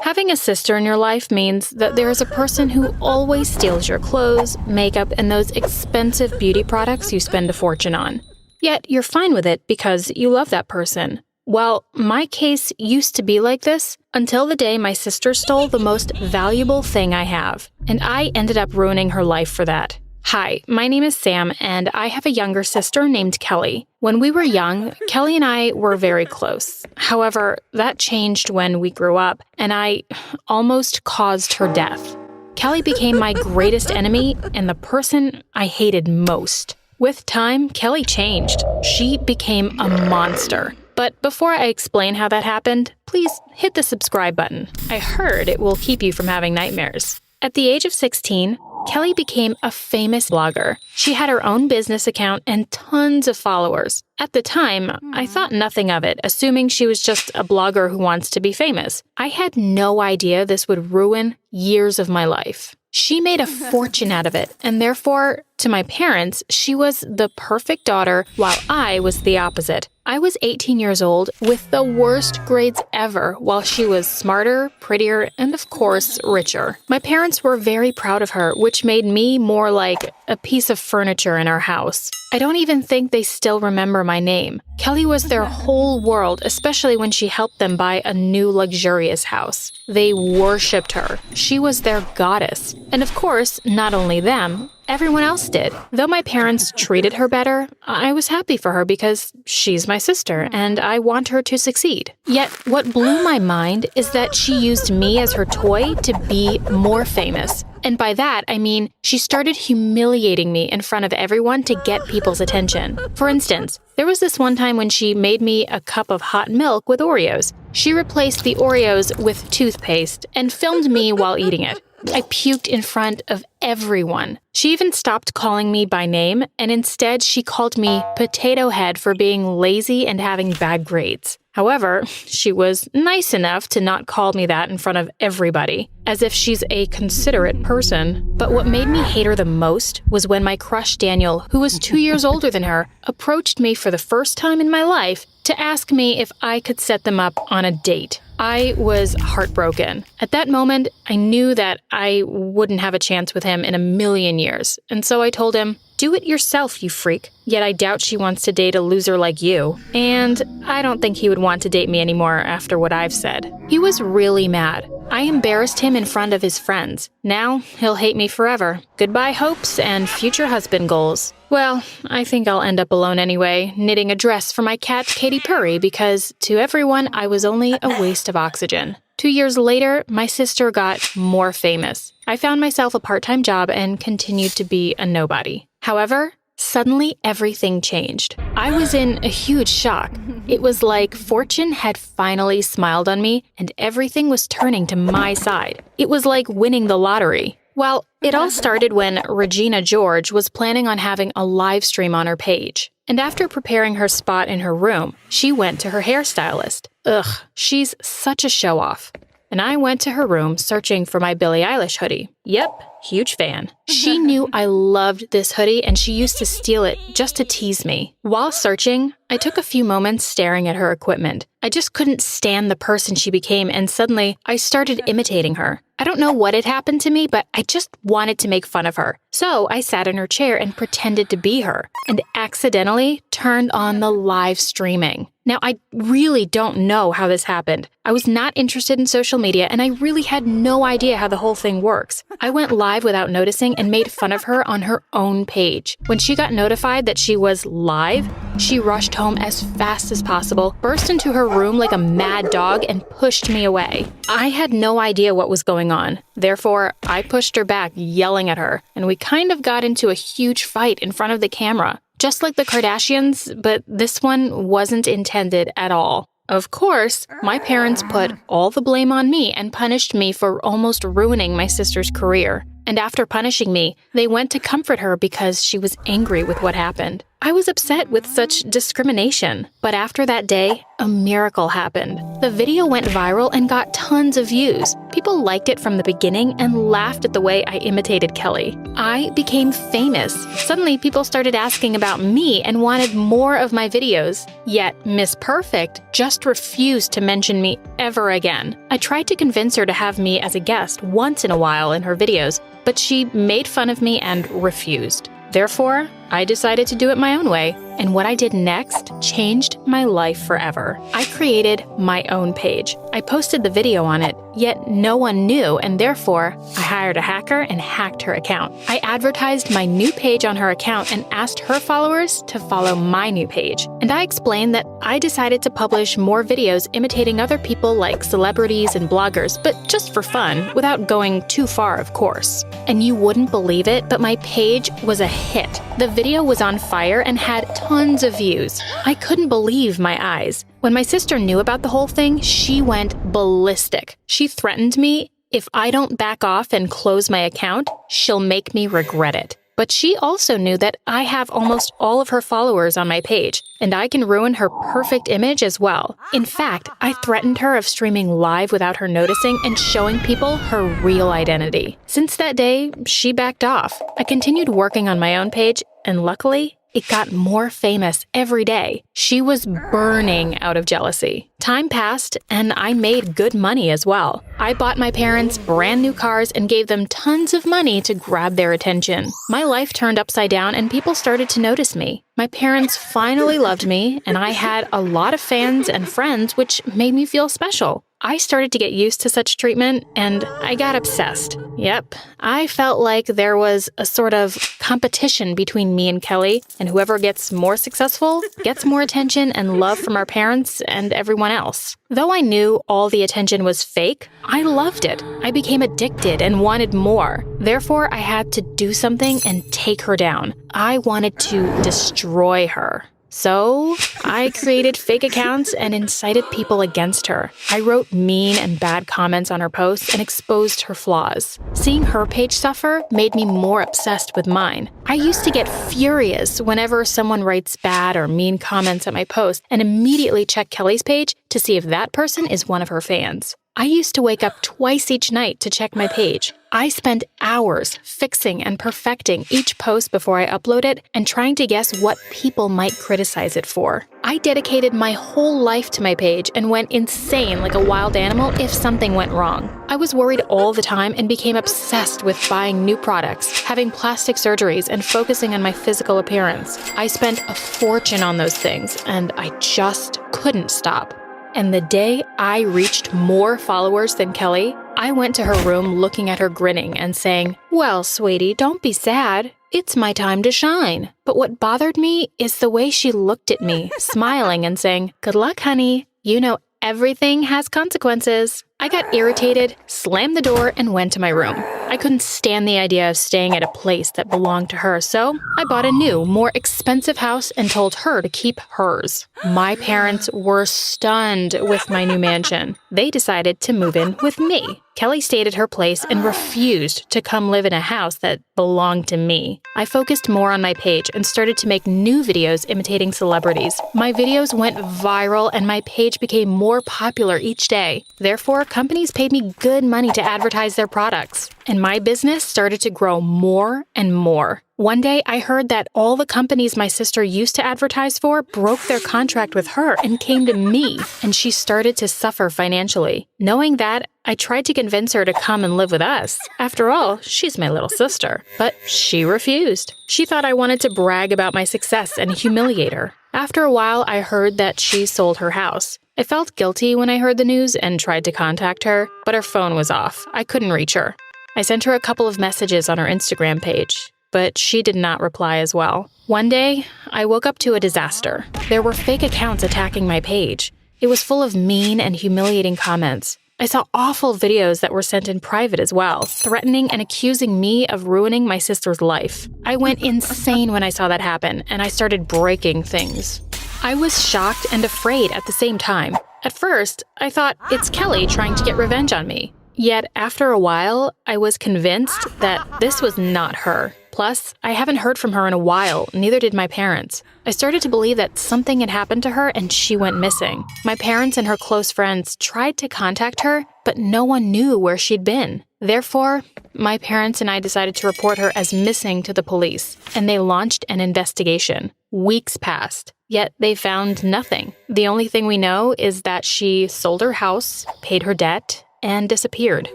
Having a sister in your life means that there is a person who always steals your clothes, makeup, and those expensive beauty products you spend a fortune on. Yet you're fine with it because you love that person. Well, my case used to be like this until the day my sister stole the most valuable thing I have, and I ended up ruining her life for that. Hi, my name is Sam, and I have a younger sister named Kelly. When we were young, Kelly and I were very close. However, that changed when we grew up, and I almost caused her death. Kelly became my greatest enemy and the person I hated most. With time, Kelly changed. She became a monster. But before I explain how that happened, please hit the subscribe button. I heard it will keep you from having nightmares. At the age of 16, Kelly became a famous blogger. She had her own business account and tons of followers. At the time, I thought nothing of it, assuming she was just a blogger who wants to be famous. I had no idea this would ruin years of my life. She made a fortune out of it, and therefore, to my parents, she was the perfect daughter, while I was the opposite. I was 18 years old with the worst grades ever, while she was smarter, prettier, and of course, richer. My parents were very proud of her, which made me more like a piece of furniture in our house. I don't even think they still remember my name. Kelly was their whole world, especially when she helped them buy a new luxurious house. They worshipped her. She was their goddess. And of course, not only them, everyone else did. Though my parents treated her better, I was happy for her because she's my sister and I want her to succeed. Yet, what blew my mind is that she used me as her toy to be more famous. And by that, I mean she started humiliating me in front of everyone to get people's attention. For instance, there was this one time when she made me a cup of hot milk with Oreos. She replaced the Oreos with toothpaste and filmed me while eating it. I puked in front of everyone. She even stopped calling me by name, and instead she called me Potato Head for being lazy and having bad grades. However, she was nice enough to not call me that in front of everybody, as if she's a considerate person. But what made me hate her the most was when my crush Daniel, who was 2 years older than her, approached me for the first time in my life to ask me if I could set them up on a date. I was heartbroken. At that moment, I knew that I wouldn't have a chance with him in a million years, and so I told him, "Do it yourself, you freak." Yet I doubt she wants to date a loser like you. And I don't think he would want to date me anymore after what I've said. He was really mad. I embarrassed him in front of his friends. Now he'll hate me forever. Goodbye hopes and future husband goals. Well, I think I'll end up alone anyway, knitting a dress for my cat Katy Perry because to everyone I was only a waste of oxygen. 2 years later, my sister got more famous. I found myself a part-time job and continued to be a nobody. However, suddenly everything changed. I was in a huge shock. It was like fortune had finally smiled on me and everything was turning to my side. It was like winning the lottery. Well, it all started when Regina George was planning on having a live stream on her page. And after preparing her spot in her room, she went to her hairstylist. Ugh, she's such a show-off. And I went to her room searching for my Billie Eilish hoodie. Yep, huge fan. She knew I loved this hoodie and she used to steal it just to tease me. While searching, I took a few moments staring at her equipment. I just couldn't stand the person she became and suddenly I started imitating her. I don't know what had happened to me, but I just wanted to make fun of her. So I sat in her chair and pretended to be her and accidentally turned on the live streaming. Now, I really don't know how this happened. I was not interested in social media and I really had no idea how the whole thing works. I went live without noticing and made fun of her on her own page. When she got notified that she was live, she rushed home as fast as possible, burst into her room like a mad dog, and pushed me away. I had no idea what was going on. Therefore, I pushed her back, yelling at her, and we kind of got into a huge fight in front of the camera. Just like the Kardashians, but this one wasn't intended at all. Of course, my parents put all the blame on me and punished me for almost ruining my sister's career. And after punishing me, they went to comfort her because she was angry with what happened. I was upset with such discrimination. But after that day, a miracle happened. The video went viral and got tons of views. People liked it from the beginning and laughed at the way I imitated Kelly. I became famous. Suddenly, people started asking about me and wanted more of my videos. Yet, Miss Perfect just refused to mention me ever again. I tried to convince her to have me as a guest once in a while in her videos, but she made fun of me and refused. Therefore, I decided to do it my own way, and what I did next changed my life forever. I created my own page. I posted the video on it, yet no one knew, and therefore, I hired a hacker and hacked her account. I advertised my new page on her account and asked her followers to follow my new page. And I explained that I decided to publish more videos imitating other people like celebrities and bloggers, but just for fun, without going too far, of course. And you wouldn't believe it, but my page was a hit. The video was on fire and had tons of views. I couldn't believe my eyes. When my sister knew about the whole thing, she went ballistic. She threatened me, if I don't back off and close my account, she'll make me regret it. But she also knew that I have almost all of her followers on my page, and I can ruin her perfect image as well. In fact, I threatened her of streaming live without her noticing and showing people her real identity. Since that day, she backed off. I continued working on my own page, and luckily, it got more famous every day. She was burning out of jealousy. Time passed, and I made good money as well. I bought my parents brand new cars and gave them tons of money to grab their attention. My life turned upside down, and people started to notice me. My parents finally loved me, and I had a lot of fans and friends, which made me feel special. I started to get used to such treatment, and I got obsessed. Yep, I felt like there was a sort of competition between me and Kelly, and whoever gets more successful gets more attention and love from our parents and everyone else. Though I knew all the attention was fake, I loved it. I became addicted and wanted more. Therefore, I had to do something and take her down. I wanted to destroy her. So, I created fake accounts and incited people against her. I wrote mean and bad comments on her posts and exposed her flaws. Seeing her page suffer made me more obsessed with mine. I used to get furious whenever someone writes bad or mean comments at my post and immediately check Kelly's page to see if that person is one of her fans. I used to wake up twice each night to check my page. I spent hours fixing and perfecting each post before I upload it and trying to guess what people might criticize it for. I dedicated my whole life to my page and went insane like a wild animal if something went wrong. I was worried all the time and became obsessed with buying new products, having plastic surgeries, and focusing on my physical appearance. I spent a fortune on those things, and I just couldn't stop. And the day I reached more followers than Kelly, I went to her room looking at her grinning and saying, "Well, sweetie, don't be sad. It's my time to shine." But what bothered me is the way she looked at me, smiling and saying, "Good luck, honey. You know everything has consequences." I got irritated, slammed the door, and went to my room. I couldn't stand the idea of staying at a place that belonged to her, so I bought a new, more expensive house and told her to keep hers. My parents were stunned with my new mansion. They decided to move in with me. Kelly stayed at her place and refused to come live in a house that belonged to me. I focused more on my page and started to make new videos imitating celebrities. My videos went viral and my page became more popular each day. Therefore, companies paid me good money to advertise their products. And my business started to grow more and more. One day, I heard that all the companies my sister used to advertise for broke their contract with her and came to me, and she started to suffer financially. Knowing that, I tried to convince her to come and live with us. After all, she's my little sister. But she refused. She thought I wanted to brag about my success and humiliate her. After a while, I heard that she sold her house. I felt guilty when I heard the news and tried to contact her, but her phone was off. I couldn't reach her. I sent her a couple of messages on her Instagram page, but she did not reply as well. One day, I woke up to a disaster. There were fake accounts attacking my page. It was full of mean and humiliating comments. I saw awful videos that were sent in private as well, threatening and accusing me of ruining my sister's life. I went insane when I saw that happen, and I started breaking things. I was shocked and afraid at the same time. At first, I thought it's Kelly trying to get revenge on me. Yet, after a while, I was convinced that this was not her. Plus, I haven't heard from her in a while, neither did my parents. I started to believe that something had happened to her and she went missing. My parents and her close friends tried to contact her, but no one knew where she'd been. Therefore, my parents and I decided to report her as missing to the police, and they launched an investigation. Weeks passed, yet they found nothing. The only thing we know is that she sold her house, paid her debt, and disappeared.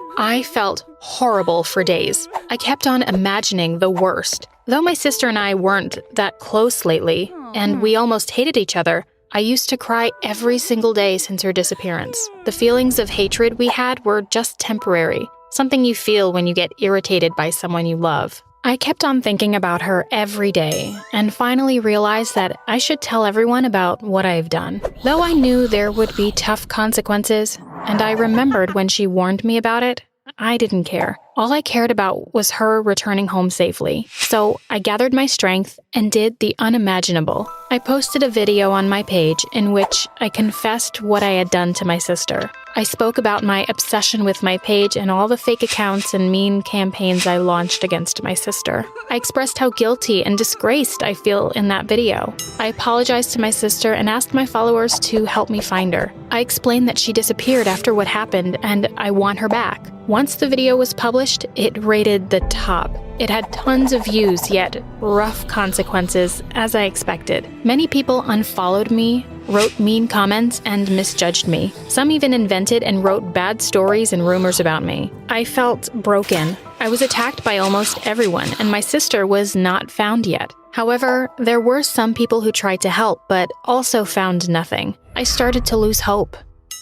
I felt horrible for days. I kept on imagining the worst. Though my sister and I weren't that close lately, and we almost hated each other, I used to cry every single day since her disappearance. The feelings of hatred we had were just temporary, something you feel when you get irritated by someone you love. I kept on thinking about her every day, and finally realized that I should tell everyone about what I've done. Though I knew there would be tough consequences, and I remembered when she warned me about it, I didn't care. All I cared about was her returning home safely. So I gathered my strength and did the unimaginable. I posted a video on my page in which I confessed what I had done to my sister. I spoke about my obsession with my page and all the fake accounts and mean campaigns I launched against my sister. I expressed how guilty and disgraced I feel in that video. I apologized to my sister and asked my followers to help me find her. I explained that she disappeared after what happened and I want her back. Once the video was published, it rated the top. It had tons of views, yet rough consequences, as I expected. Many people unfollowed me, wrote mean comments, and misjudged me. Some even invented and wrote bad stories and rumors about me. I felt broken. I was attacked by almost everyone, and my sister was not found yet. However, there were some people who tried to help, but also found nothing. I started to lose hope.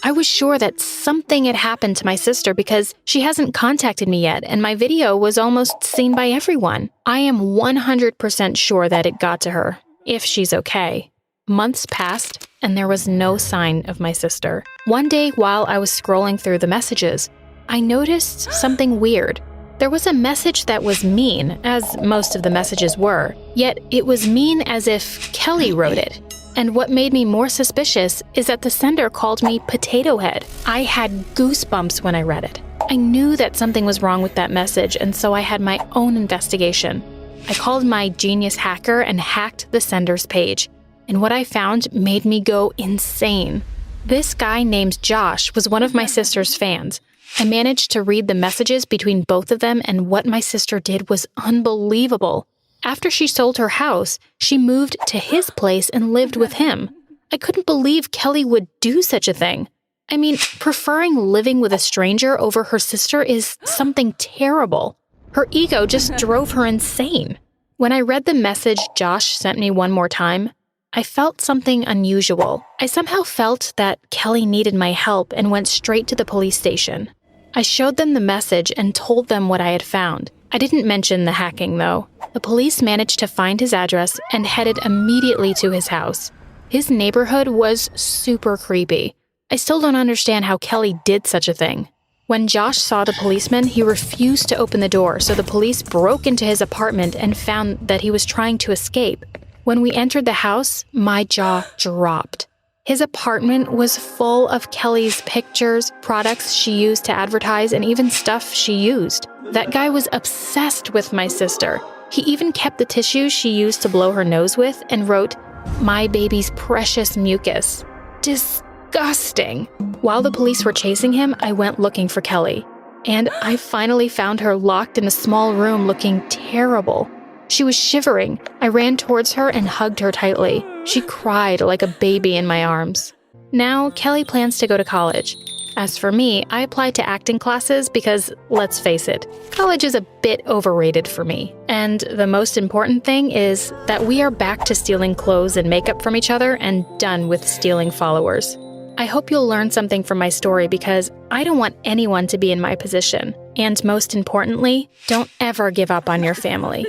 I was sure that something had happened to my sister because she hasn't contacted me yet, and my video was almost seen by everyone. I am 100% sure that it got to her, if she's okay. Months passed, and there was no sign of my sister. One day, while I was scrolling through the messages, I noticed something weird. There was a message that was mean, as most of the messages were, yet it was mean as if Kelly wrote it. And what made me more suspicious is that the sender called me Potato Head. I had goosebumps when I read it. I knew that something was wrong with that message, and so I had my own investigation. I called my genius hacker and hacked the sender's page, and what I found made me go insane. This guy named Josh was one of my sister's fans. I managed to read the messages between both of them, and what my sister did was unbelievable. After she sold her house, she moved to his place and lived with him. I couldn't believe Kelly would do such a thing. I mean, preferring living with a stranger over her sister is something terrible. Her ego just drove her insane. When I read the message Josh sent me one more time, I felt something unusual. I somehow felt that Kelly needed my help and went straight to the police station. I showed them the message and told them what I had found. I didn't mention the hacking, though. The police managed to find his address and headed immediately to his house. His neighborhood was super creepy. I still don't understand how Kelly did such a thing. When Josh saw the policeman, he refused to open the door, so the police broke into his apartment and found that he was trying to escape. When we entered the house, my jaw dropped. His apartment was full of Kelly's pictures, products she used to advertise, and even stuff she used. That guy was obsessed with my sister. He even kept the tissues she used to blow her nose with and wrote, "My baby's precious mucus." Disgusting. While the police were chasing him, I went looking for Kelly. And I finally found her locked in a small room looking terrible. She was shivering. I ran towards her and hugged her tightly. She cried like a baby in my arms. Now, Kelly plans to go to college. As for me, I applied to acting classes because, let's face it, college is a bit overrated for me. And the most important thing is that we are back to stealing clothes and makeup from each other and done with stealing followers. I hope you'll learn something from my story because I don't want anyone to be in my position. And most importantly, don't ever give up on your family.